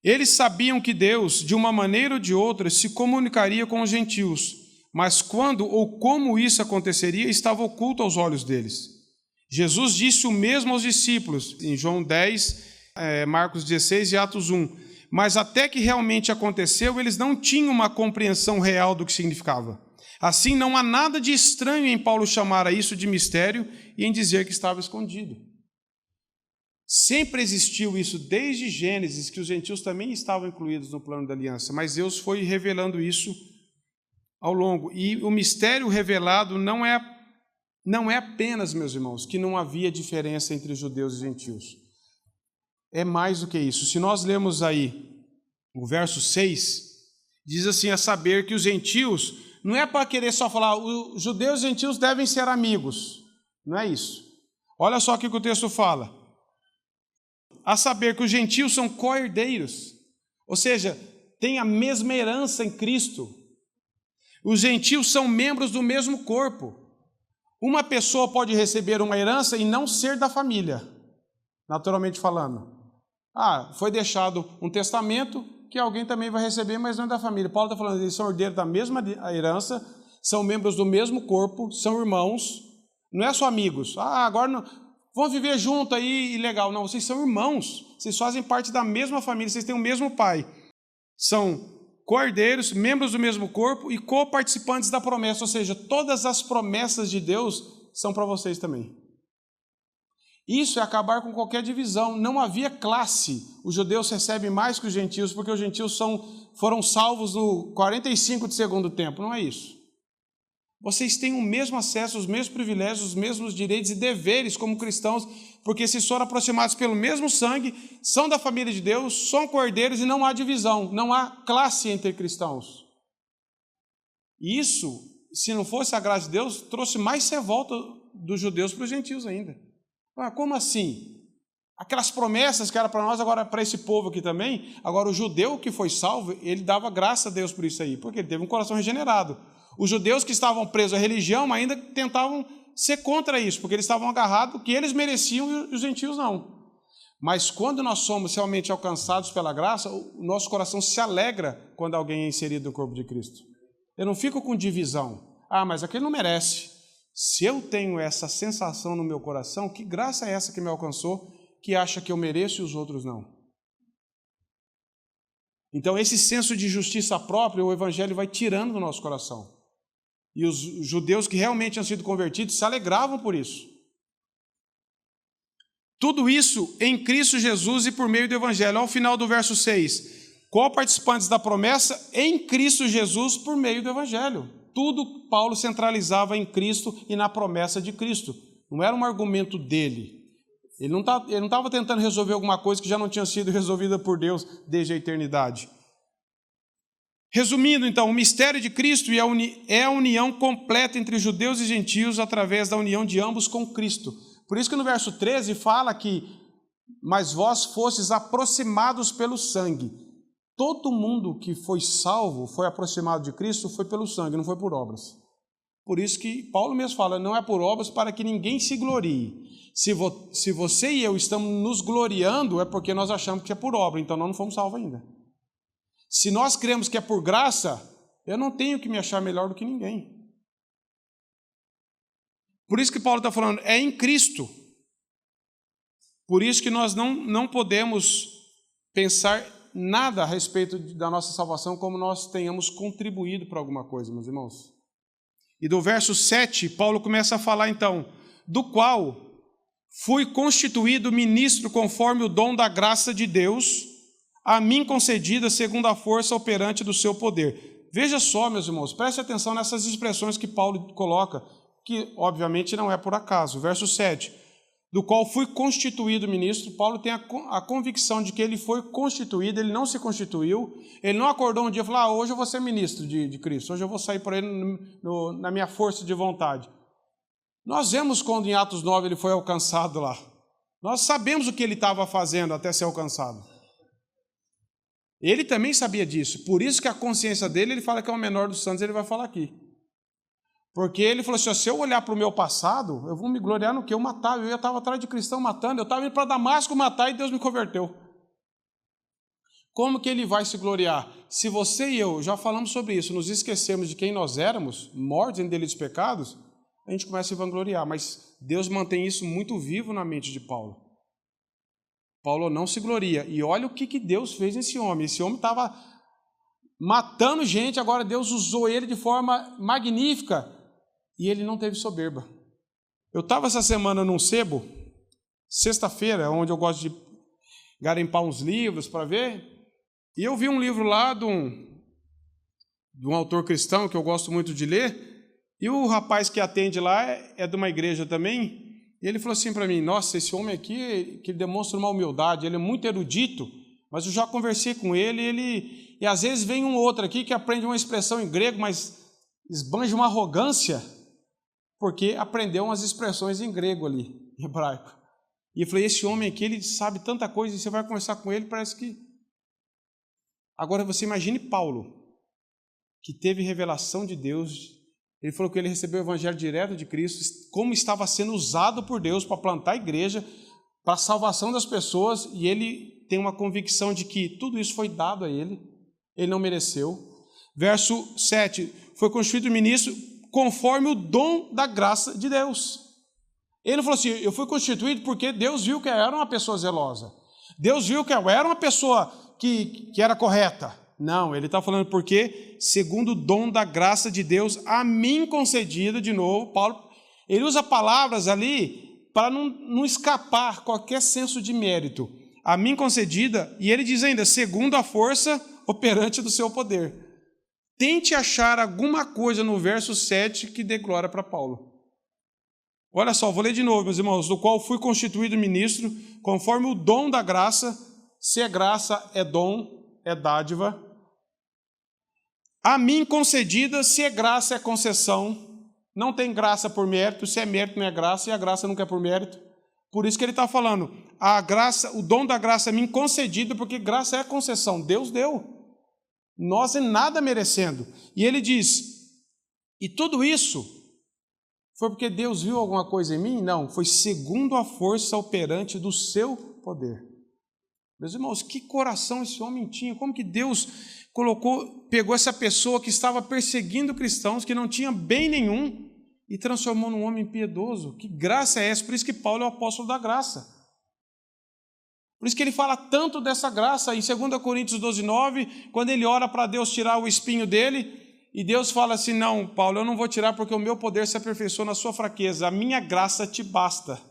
Eles sabiam que Deus, de uma maneira ou de outra, se comunicaria com os gentios, mas quando ou como isso aconteceria estava oculto aos olhos deles. Jesus disse o mesmo aos discípulos, em João 10, Marcos 16 e Atos 1. Mas até que realmente aconteceu, eles não tinham uma compreensão real do que significava. Assim, não há nada de estranho em Paulo chamar a isso de mistério e em dizer que estava escondido. Sempre existiu isso, desde Gênesis, que os gentios também estavam incluídos no plano da aliança, mas Deus foi revelando isso ao longo. E o mistério revelado não é apenas, meus irmãos, que não havia diferença entre judeus e gentios. É mais do que isso. Se nós lermos aí o verso 6, diz assim, a saber que os gentios, não é para querer só falar, os judeus e gentios devem ser amigos. Não é isso. Olha só o que o texto fala. A saber que os gentios são co-herdeiros, ou seja, têm a mesma herança em Cristo. Os gentios são membros do mesmo corpo. Uma pessoa pode receber uma herança e não ser da família, naturalmente falando. Foi deixado um testamento que alguém também vai receber, mas não é da família. Paulo está falando, eles são herdeiros da mesma herança, são membros do mesmo corpo, são irmãos, não é só amigos. Agora não, vão viver junto aí e legal. Não, vocês são irmãos, vocês fazem parte da mesma família, vocês têm o mesmo pai. São co-herdeiros, membros do mesmo corpo e co-participantes da promessa, ou seja, todas as promessas de Deus são para vocês também. Isso é acabar com qualquer divisão. Não havia classe. Os judeus recebem mais que os gentios, porque os gentios foram salvos no 45 de segundo tempo. Não é isso. Vocês têm o mesmo acesso, os mesmos privilégios, os mesmos direitos e deveres como cristãos, porque se foram aproximados pelo mesmo sangue, são da família de Deus, são cordeiros e não há divisão, não há classe entre cristãos. E isso, se não fosse a graça de Deus, trouxe mais revolta dos judeus para os gentios ainda. Como assim? Aquelas promessas que eram para nós, agora para esse povo aqui também, agora o judeu que foi salvo, ele dava graça a Deus por isso aí, porque ele teve um coração regenerado. Os judeus que estavam presos à religião ainda tentavam ser contra isso, porque eles estavam agarrados que eles mereciam e os gentios não. Mas quando nós somos realmente alcançados pela graça, o nosso coração se alegra quando alguém é inserido no corpo de Cristo. Eu não fico com divisão. Mas aquele não merece. Se eu tenho essa sensação no meu coração, que graça é essa que me alcançou, que acha que eu mereço e os outros não? Então, esse senso de justiça própria, o Evangelho vai tirando do nosso coração. E os judeus que realmente tinham sido convertidos se alegravam por isso. Tudo isso em Cristo Jesus e por meio do Evangelho. Ao final do verso 6, co-participantes da promessa em Cristo Jesus por meio do Evangelho. Tudo Paulo centralizava em Cristo e na promessa de Cristo. Não era um argumento dele. Ele não estava tentando resolver alguma coisa que já não tinha sido resolvida por Deus desde a eternidade. Resumindo, então, o mistério de Cristo é a união completa entre judeus e gentios através da união de ambos com Cristo. Por isso que no verso 13 fala que, mas vós fostes aproximados pelo sangue. Todo mundo que foi salvo, foi aproximado de Cristo, foi pelo sangue, não foi por obras. Por isso que Paulo mesmo fala, não é por obras para que ninguém se glorie. Se você e eu estamos nos gloriando, é porque nós achamos que é por obra, então nós não fomos salvos ainda. Se nós cremos que é por graça, eu não tenho que me achar melhor do que ninguém. Por isso que Paulo está falando, é em Cristo. Por isso que nós não podemos pensar nada a respeito da nossa salvação como nós tenhamos contribuído para alguma coisa, meus irmãos. E do verso 7, Paulo começa a falar então, do qual fui constituído ministro conforme o dom da graça de Deus, a mim concedida segundo a força operante do seu poder. Veja só, meus irmãos, preste atenção nessas expressões que Paulo coloca, que obviamente não é por acaso. Verso 7, do qual fui constituído ministro. Paulo tem a convicção de que ele foi constituído, ele não se constituiu, ele não acordou um dia e falou, hoje eu vou ser ministro de Cristo, hoje eu vou sair por ele na minha força de vontade. Nós vemos quando em Atos 9 ele foi alcançado lá. Nós sabemos o que ele estava fazendo até ser alcançado. Ele também sabia disso, por isso que a consciência dele, ele fala que é o menor dos santos, ele vai falar aqui. Porque ele falou assim, se eu olhar para o meu passado, eu vou me gloriar no que eu matava, eu estava atrás de cristão matando, eu estava indo para Damasco matar e Deus me converteu. Como que ele vai se gloriar? Se você e eu, já falamos sobre isso, nos esquecemos de quem nós éramos, mortos em delitos e pecados, a gente começa a se vangloriar, mas Deus mantém isso muito vivo na mente de Paulo. Paulo não se gloria, e olha o que Deus fez nesse homem, esse homem estava matando gente, agora Deus usou ele de forma magnífica, e ele não teve soberba. Eu estava essa semana num sebo, sexta-feira, onde eu gosto de garimpar uns livros para ver, e eu vi um livro lá de um autor cristão que eu gosto muito de ler, e o rapaz que atende lá é de uma igreja também, e ele falou assim para mim, nossa, esse homem aqui, que demonstra uma humildade, ele é muito erudito, mas eu já conversei com ele, e às vezes vem um outro aqui que aprende uma expressão em grego, mas esbanja uma arrogância, porque aprendeu umas expressões em grego ali, em hebraico. E eu falei, esse homem aqui, ele sabe tanta coisa, e você vai conversar com ele, parece que... Agora você imagine Paulo, que teve revelação de Deus, ele falou que ele recebeu o evangelho direto de Cristo, como estava sendo usado por Deus para plantar a igreja, para a salvação das pessoas, e ele tem uma convicção de que tudo isso foi dado a ele não mereceu. Verso 7, foi constituído ministro conforme o dom da graça de Deus. Ele falou assim, eu fui constituído porque Deus viu que eu era uma pessoa zelosa, Deus viu que eu era uma pessoa que era correta. Não, ele está falando porque, segundo o dom da graça de Deus, a mim concedida, de novo, Paulo, ele usa palavras ali para não escapar qualquer senso de mérito. A mim concedida, e ele diz ainda, segundo a força operante do seu poder. Tente achar alguma coisa no verso 7 que dê glória para Paulo. Olha só, vou ler de novo, meus irmãos, do qual fui constituído ministro, conforme o dom da graça, se é graça, é dom, é dádiva. A mim concedida, se é graça, é concessão. Não tem graça por mérito, se é mérito não é graça, e a graça nunca é por mérito. Por isso que ele está falando, a graça, o dom da graça é a mim concedido, porque graça é concessão, Deus deu. Nós em nada merecendo. E ele diz, e tudo isso foi porque Deus viu alguma coisa em mim? Não, foi segundo a força operante do seu poder. Meus irmãos, que coração esse homem tinha, como que Deus pegou essa pessoa que estava perseguindo cristãos, que não tinha bem nenhum, e transformou num homem piedoso. Que graça é essa? Por isso que Paulo é o apóstolo da graça. Por isso que ele fala tanto dessa graça, em 2 Coríntios 12:9, quando ele ora para Deus tirar o espinho dele, e Deus fala assim, não, Paulo, eu não vou tirar porque o meu poder se aperfeiçoa na sua fraqueza, a minha graça te basta.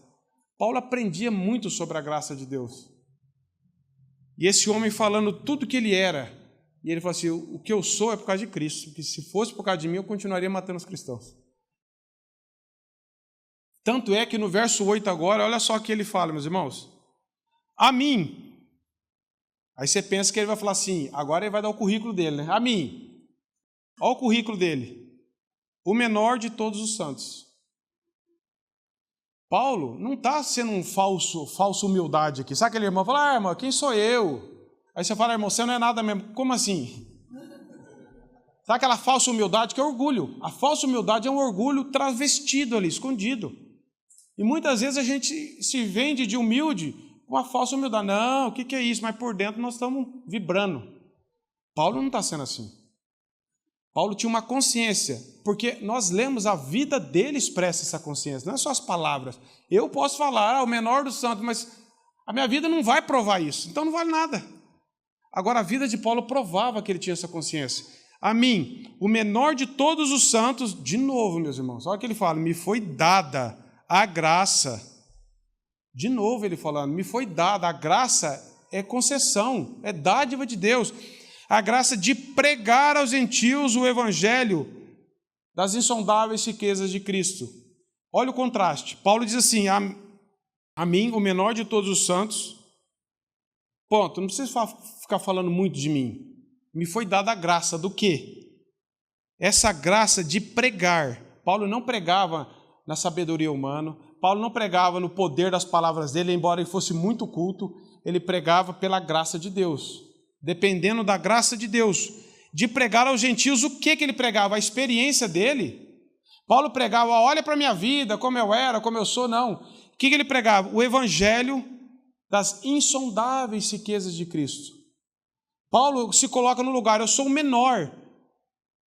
Paulo aprendia muito sobre a graça de Deus. E esse homem falando tudo que ele era, e ele falou assim, o que eu sou é por causa de Cristo, porque se fosse por causa de mim, eu continuaria matando os cristãos. Tanto é que no verso 8 agora, olha só o que ele fala, meus irmãos. A mim. Aí você pensa que ele vai falar assim, agora ele vai dar o currículo dele, né? A mim. Olha o currículo dele. O menor de todos os santos. Paulo não está sendo um falsa humildade aqui. Sabe aquele irmão? Fala, irmão, quem sou eu? Aí você fala, irmão, você não é nada mesmo. Como assim? Sabe aquela falsa humildade que é orgulho? A falsa humildade é um orgulho travestido ali, escondido. E muitas vezes a gente se vende de humilde com a falsa humildade. Não, o que é isso? Mas por dentro nós estamos vibrando. Paulo não está sendo assim. Paulo tinha uma consciência, porque nós lemos a vida dele expressa essa consciência, não é só as palavras. Eu posso falar, o menor dos santos, mas a minha vida não vai provar isso, então não vale nada. Agora a vida de Paulo provava que ele tinha essa consciência. A mim, o menor de todos os santos, de novo, meus irmãos, olha o que ele fala, me foi dada a graça. De novo ele falando, me foi dada, a graça é concessão, é dádiva de Deus. A graça de pregar aos gentios o evangelho das insondáveis riquezas de Cristo. Olha o contraste. Paulo diz assim, a mim, o menor de todos os santos, ponto, não precisa ficar falando muito de mim. Me foi dada a graça do quê? Essa graça de pregar. Paulo não pregava na sabedoria humana, Paulo não pregava no poder das palavras dele, embora ele fosse muito culto, ele pregava pela graça de Deus, dependendo da graça de Deus, de pregar aos gentios. O que ele pregava? A experiência dele. Paulo pregava, olha para a minha vida, como eu era, como eu sou, não. O que ele pregava? O evangelho das insondáveis riquezas de Cristo. Paulo se coloca no lugar, eu sou o menor,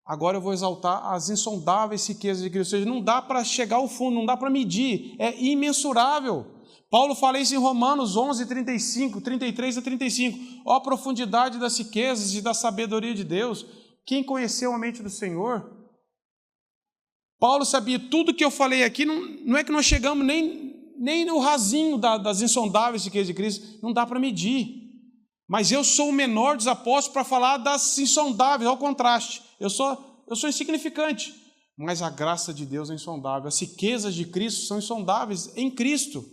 agora eu vou exaltar as insondáveis riquezas de Cristo. Ou seja, não dá para chegar ao fundo, não dá para medir, é imensurável. Paulo fala isso em Romanos 11, 35, 33 a 35. Ó a profundidade das riquezas e da sabedoria de Deus. Quem conheceu a mente do Senhor? Paulo sabia tudo que eu falei aqui, não é que nós chegamos nem no rasinho das insondáveis riquezas de Cristo, não dá para medir. Mas eu sou o menor dos apóstolos para falar das insondáveis, ao contraste. Eu sou insignificante, mas a graça de Deus é insondável. As riquezas de Cristo são insondáveis em Cristo.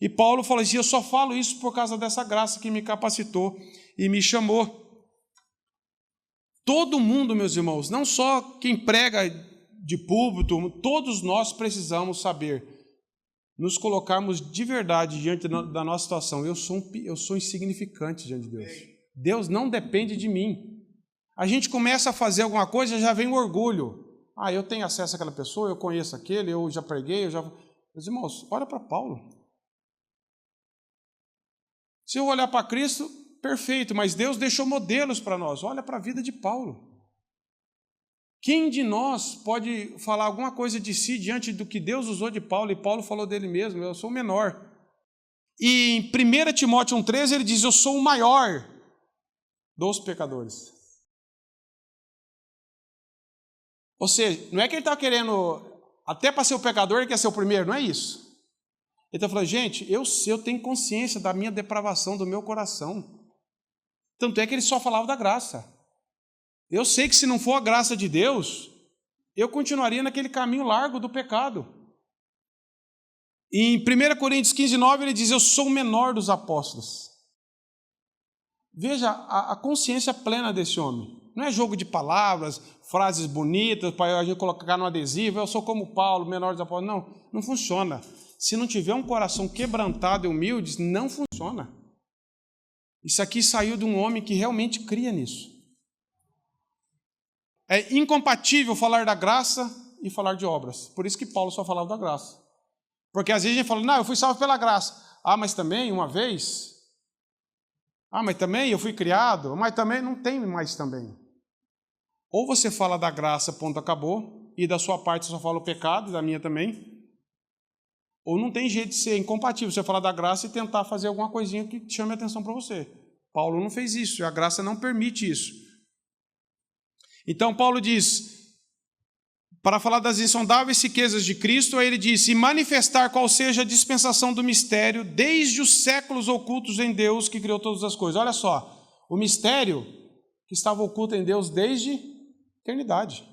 E Paulo fala assim, eu só falo isso por causa dessa graça que me capacitou e me chamou. Todo mundo, meus irmãos, não só quem prega de púlpito, todos nós precisamos saber, nos colocarmos de verdade diante da nossa situação. Eu sou insignificante diante de Deus. Deus não depende de mim. A gente começa a fazer alguma coisa, já vem o orgulho. Eu tenho acesso àquela pessoa, eu conheço aquele, eu já preguei, Meus irmãos, olha para Paulo. Se eu olhar para Cristo, perfeito, mas Deus deixou modelos para nós. Olha para a vida de Paulo. Quem de nós pode falar alguma coisa de si diante do que Deus usou de Paulo? E Paulo falou dele mesmo, eu sou o menor. E em 1 Timóteo 1,13 ele diz, eu sou o maior dos pecadores. Ou seja, não é que ele está querendo, até para ser o pecador, ele quer ser o primeiro, não é isso. Ele está falando, gente, eu tenho consciência da minha depravação, do meu coração. Tanto é que ele só falava da graça. Eu sei que se não for a graça de Deus, eu continuaria naquele caminho largo do pecado. Em 1 Coríntios 15:9 ele diz, eu sou o menor dos apóstolos. Veja a consciência plena desse homem. Não é jogo de palavras, frases bonitas para a gente colocar no adesivo, eu sou como Paulo, menor dos apóstolos. Não funciona. Se não tiver um coração quebrantado e humilde, não funciona. Isso aqui saiu de um homem que realmente cria nisso. É incompatível falar da graça e falar de obras. Por isso que Paulo só falava da graça. Porque às vezes a gente fala, eu fui salvo pela graça. Mas também, uma vez. Mas também eu fui criado. Mas também, não tem mais também. Ou você fala da graça, ponto, acabou. E da sua parte só fala o pecado, e da minha também. Ou não tem jeito de ser incompatível você falar da graça e tentar fazer alguma coisinha que chame a atenção para você. Paulo não fez isso, e a graça não permite isso. Então Paulo diz, para falar das insondáveis riquezas de Cristo, aí ele diz, e manifestar qual seja a dispensação do mistério desde os séculos ocultos em Deus que criou todas as coisas. Olha só, o mistério que estava oculto em Deus desde a eternidade.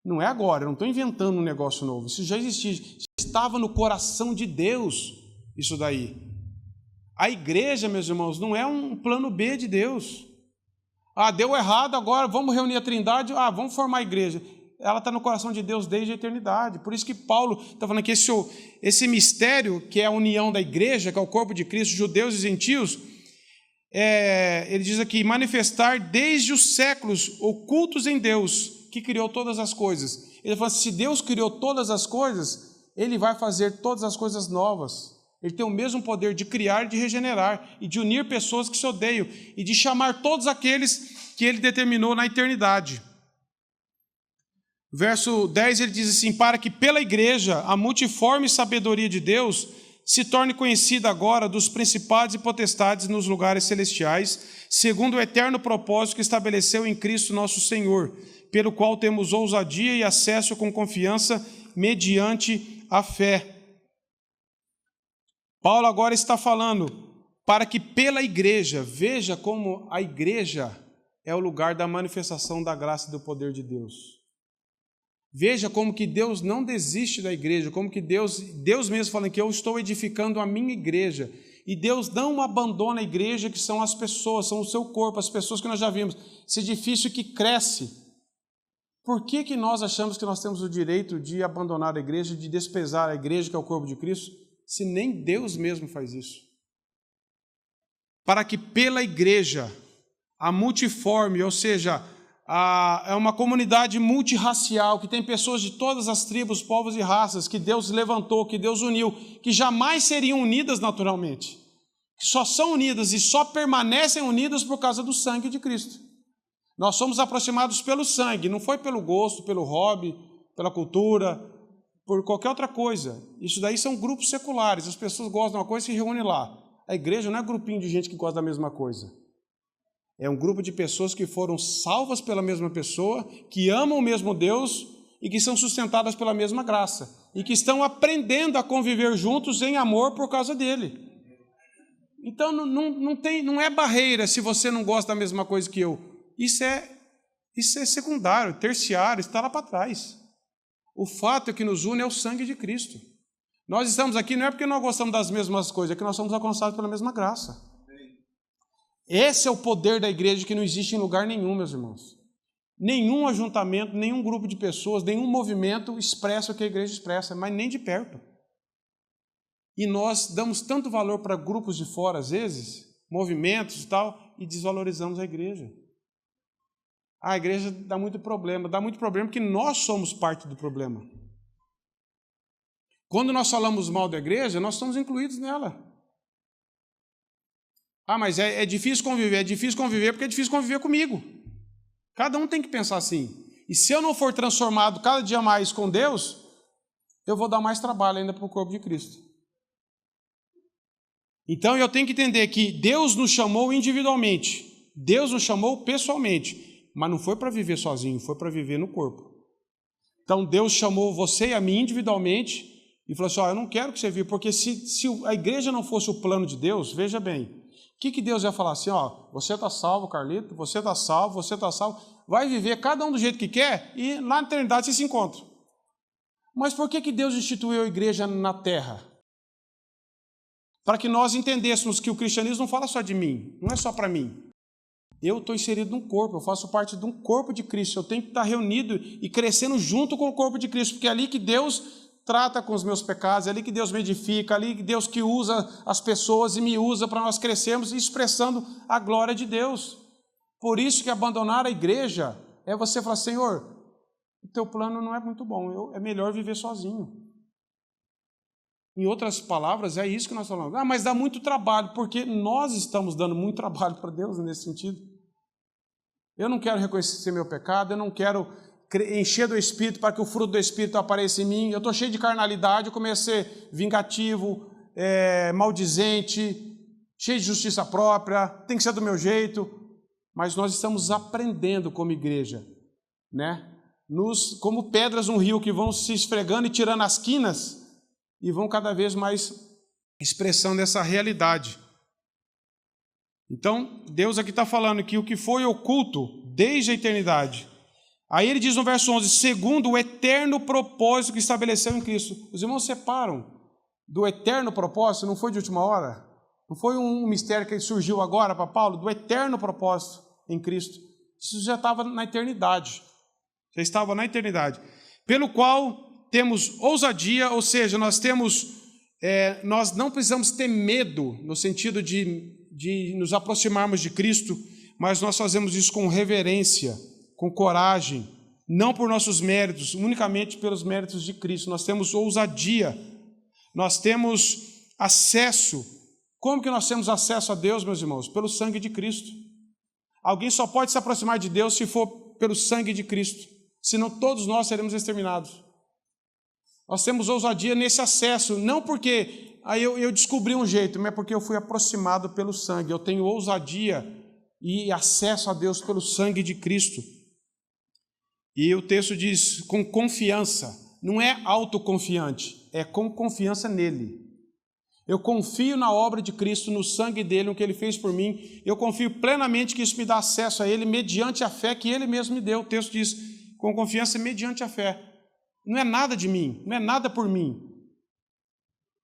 Não é agora, eu não estou inventando um negócio novo, isso já existia, já estava no coração de Deus, isso daí. A igreja, meus irmãos, não é um plano B de Deus. Deu errado, agora vamos reunir a Trindade, vamos formar a igreja. Ela está no coração de Deus desde a eternidade. Por isso que Paulo está falando que esse mistério, que é a união da igreja, que é o corpo de Cristo, judeus e gentios, ele diz aqui, manifestar desde os séculos ocultos em Deus, que criou todas as coisas. Ele fala assim, se Deus criou todas as coisas, Ele vai fazer todas as coisas novas. Ele tem o mesmo poder de criar, de regenerar, e de unir pessoas que se odeiam, e de chamar todos aqueles que Ele determinou na eternidade. Verso 10, ele diz assim, para que pela igreja a multiforme sabedoria de Deus se torne conhecida agora dos principados e potestades nos lugares celestiais, segundo o eterno propósito que estabeleceu em Cristo nosso Senhor, pelo qual temos ousadia e acesso com confiança mediante a fé. Paulo agora está falando para que pela igreja, veja como a igreja é o lugar da manifestação da graça e do poder de Deus. Veja como que Deus não desiste da igreja, como que Deus mesmo fala que eu estou edificando a minha igreja. E Deus não abandona a igreja, que são as pessoas, são o seu corpo, as pessoas que nós já vimos. Esse edifício que cresce. Por que nós achamos que nós temos o direito de abandonar a igreja, de desprezar a igreja, que é o corpo de Cristo, se nem Deus mesmo faz isso? Para que pela igreja, a multiforme, ou seja, é uma comunidade multirracial, que tem pessoas de todas as tribos, povos e raças, que Deus levantou, que Deus uniu, que jamais seriam unidas naturalmente, que só são unidas e só permanecem unidas por causa do sangue de Cristo. Nós somos aproximados pelo sangue, não foi pelo gosto, pelo hobby, pela cultura, por qualquer outra coisa. Isso daí são grupos seculares, as pessoas gostam de uma coisa e se reúnem lá. A igreja não é grupinho de gente que gosta da mesma coisa. É um grupo de pessoas que foram salvas pela mesma pessoa, que amam o mesmo Deus e que são sustentadas pela mesma graça. E que estão aprendendo a conviver juntos em amor por causa dele. Então não é barreira se você não gosta da mesma coisa que eu. Isso é secundário, terciário, está lá para trás. O fato é que nos une é o sangue de Cristo. Nós estamos aqui não é porque nós gostamos das mesmas coisas, é que nós somos alcançados pela mesma graça. Esse é o poder da igreja que não existe em lugar nenhum, meus irmãos. Nenhum ajuntamento, nenhum grupo de pessoas, nenhum movimento expressa o que a igreja expressa, mas nem de perto. E nós damos tanto valor para grupos de fora, às vezes, movimentos e tal, e desvalorizamos a igreja. A igreja dá muito problema porque nós somos parte do problema. Quando nós falamos mal da igreja, nós estamos incluídos nela. Ah, mas é difícil conviver porque é difícil conviver comigo. Cada um tem que pensar assim. E se eu não for transformado cada dia mais com Deus, eu vou dar mais trabalho ainda para o corpo de Cristo. Então eu tenho que entender que Deus nos chamou individualmente, Deus nos chamou pessoalmente, mas não foi para viver sozinho, foi para viver no corpo. Então Deus chamou você e a mim individualmente e falou assim, eu não quero que você viva, porque se a igreja não fosse o plano de Deus, veja bem, o que Deus ia falar assim, você está salvo, Carlito, você está salvo, vai viver cada um do jeito que quer e lá na eternidade você se encontra. Mas por que Deus instituiu a igreja na terra? Para que nós entendêssemos que o cristianismo não fala só de mim, não é só para mim. Eu estou inserido num corpo, eu faço parte de um corpo de Cristo, eu tenho que estar reunido e crescendo junto com o corpo de Cristo, porque é ali que Deus trata com os meus pecados, é ali que Deus me edifica, é ali que Deus que usa as pessoas e me usa para nós crescermos expressando a glória de Deus. Por isso que abandonar a igreja é você falar, Senhor, o teu plano não é muito bom, é melhor viver sozinho. Em outras palavras, é isso que nós falamos. Mas dá muito trabalho, porque nós estamos dando muito trabalho para Deus nesse sentido. Eu não quero reconhecer meu pecado, eu não quero encher do Espírito para que o fruto do Espírito apareça em mim. Eu estou cheio de carnalidade, eu comecei a ser vingativo, maldizente, cheio de justiça própria, tem que ser do meu jeito. Mas nós estamos aprendendo como igreja, né? Como pedras no rio que vão se esfregando e tirando as quinas e vão cada vez mais expressando essa realidade. Então, Deus aqui está falando que o que foi oculto desde a eternidade. Aí ele diz no verso 11, segundo o eterno propósito que estabeleceu em Cristo. Os irmãos separam do eterno propósito, não foi de última hora, não foi um mistério que surgiu agora para Paulo, do eterno propósito em Cristo. Isso já estava na eternidade, pelo qual temos ousadia, ou seja, nós não precisamos ter medo, no sentido de de nos aproximarmos de Cristo, mas nós fazemos isso com reverência, com coragem, não por nossos méritos, unicamente pelos méritos de Cristo. Nós temos ousadia, nós temos acesso. Como que nós temos acesso a Deus, meus irmãos? Pelo sangue de Cristo. Alguém só pode se aproximar de Deus se for pelo sangue de Cristo, senão todos nós seremos exterminados. Nós temos ousadia nesse acesso, não porque eu descobri um jeito, mas porque eu fui aproximado pelo sangue. Eu tenho ousadia e acesso a Deus pelo sangue de Cristo. E o texto diz, com confiança, não é autoconfiante, é com confiança nele. Eu confio na obra de Cristo, no sangue dele, no que ele fez por mim. Eu confio plenamente que isso me dá acesso a ele mediante a fé que ele mesmo me deu. O texto diz, com confiança mediante a fé. Não é nada de mim, não é nada por mim.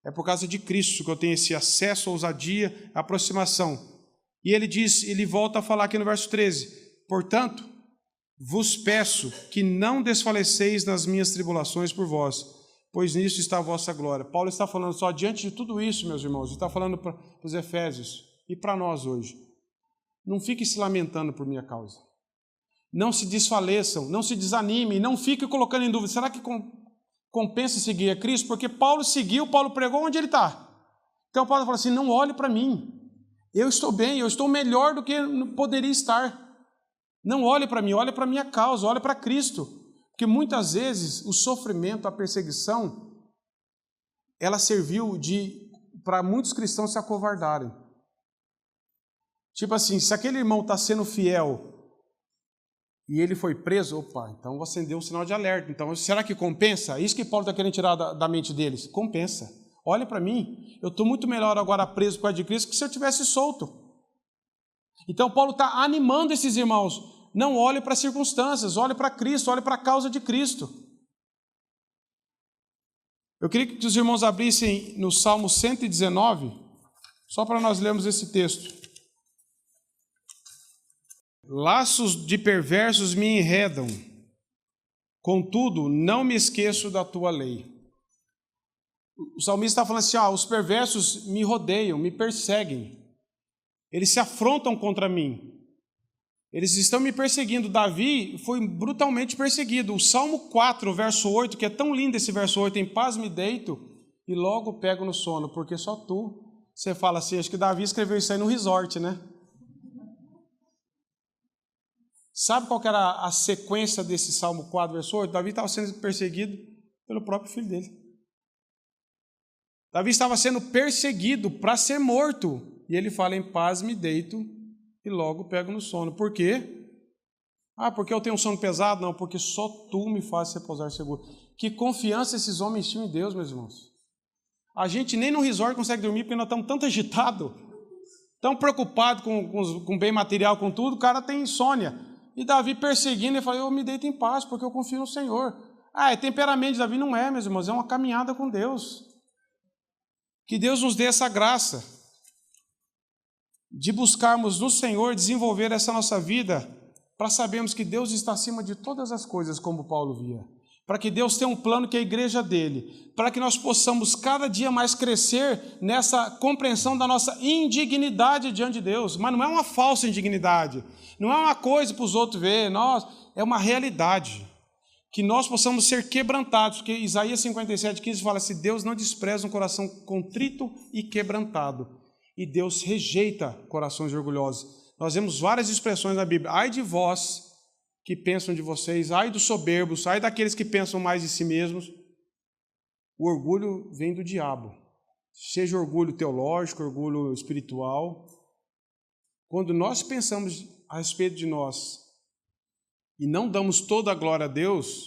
É por causa de Cristo que eu tenho esse acesso, ousadia, aproximação. E ele diz, ele volta a falar aqui no verso 13, portanto, vos peço que não desfaleceis nas minhas tribulações por vós, pois nisso está a vossa glória. Paulo está falando só, diante de tudo isso, meus irmãos, ele está falando para os Efésios e para nós hoje. Não fiquem se lamentando por minha causa. Não se desfaleçam, não se desanimem, não fiquem colocando em dúvida. Será que compensa seguir a Cristo? Porque Paulo seguiu, Paulo pregou onde ele está. Então Paulo fala assim, não olhe para mim. Eu estou bem, eu estou melhor do que poderia estar. Não olhe para mim, olhe para a minha causa, olhe para Cristo. Porque muitas vezes o sofrimento, a perseguição, ela serviu para muitos cristãos se acovardarem. Tipo assim, se aquele irmão está sendo fiel e ele foi preso, opa, então vou acender um sinal de alerta. Então, será que compensa? É isso que Paulo está querendo tirar da mente deles. Compensa. Olha para mim, eu estou muito melhor agora preso por causa de Cristo que se eu tivesse solto. Então, Paulo está animando esses irmãos. Não olhe para as circunstâncias, olhe para Cristo, olhe para a causa de Cristo. Eu queria que os irmãos abrissem no Salmo 119, só para nós lermos esse texto. Laços de perversos me enredam, contudo, não me esqueço da tua lei. O salmista está falando assim, os perversos me rodeiam, me perseguem. Eles se afrontam contra mim. Eles estão me perseguindo. Davi foi brutalmente perseguido. O Salmo 4, verso 8, que é tão lindo esse verso 8, em paz me deito e logo pego no sono, porque só tu. Você fala assim, acho que Davi escreveu isso aí no resort, né? Sabe qual que era a sequência desse Salmo 4, verso 8? Davi estava sendo perseguido pelo próprio filho dele. Davi estava sendo perseguido para ser morto. E ele fala, em paz me deito e logo pego no sono. Por quê? Porque eu tenho um sono pesado? Não, porque só tu me fazes repousar seguro. Que confiança esses homens tinham em Deus, meus irmãos. A gente nem no resort consegue dormir porque nós estamos tanto agitados, tão preocupados com bem material, com tudo, o cara tem insônia. E Davi perseguindo, ele fala, eu me deito em paz porque eu confio no Senhor. É temperamento de Davi? Não é, meus irmãos, é uma caminhada com Deus. Que Deus nos dê essa graça de buscarmos no Senhor desenvolver essa nossa vida para sabermos que Deus está acima de todas as coisas, como Paulo via. Para que Deus tenha um plano que é a igreja dele. Para que nós possamos cada dia mais crescer nessa compreensão da nossa indignidade diante de Deus. Mas não é uma falsa indignidade. Não é uma coisa para os outros verem. É uma realidade. Que nós possamos ser quebrantados. Porque Isaías 57,15 fala assim, Deus não despreza um coração contrito e quebrantado. E Deus rejeita corações orgulhosos. Nós vemos várias expressões na Bíblia. Ai de vós que pensam de vocês, ai dos soberbos, ai daqueles que pensam mais de si mesmos. O orgulho vem do diabo. Seja orgulho teológico, orgulho espiritual. Quando nós pensamos a respeito de nós e não damos toda a glória a Deus,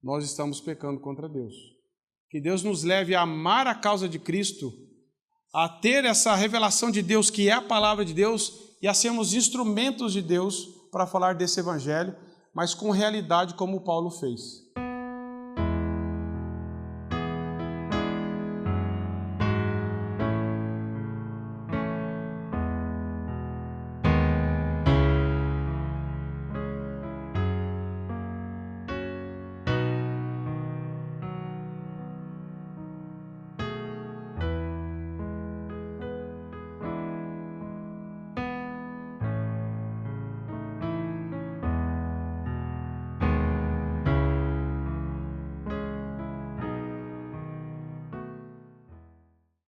nós estamos pecando contra Deus. Que Deus nos leve a amar a causa de Cristo, a ter essa revelação de Deus, que é a palavra de Deus, e a sermos instrumentos de Deus para falar desse evangelho, mas com realidade como Paulo fez.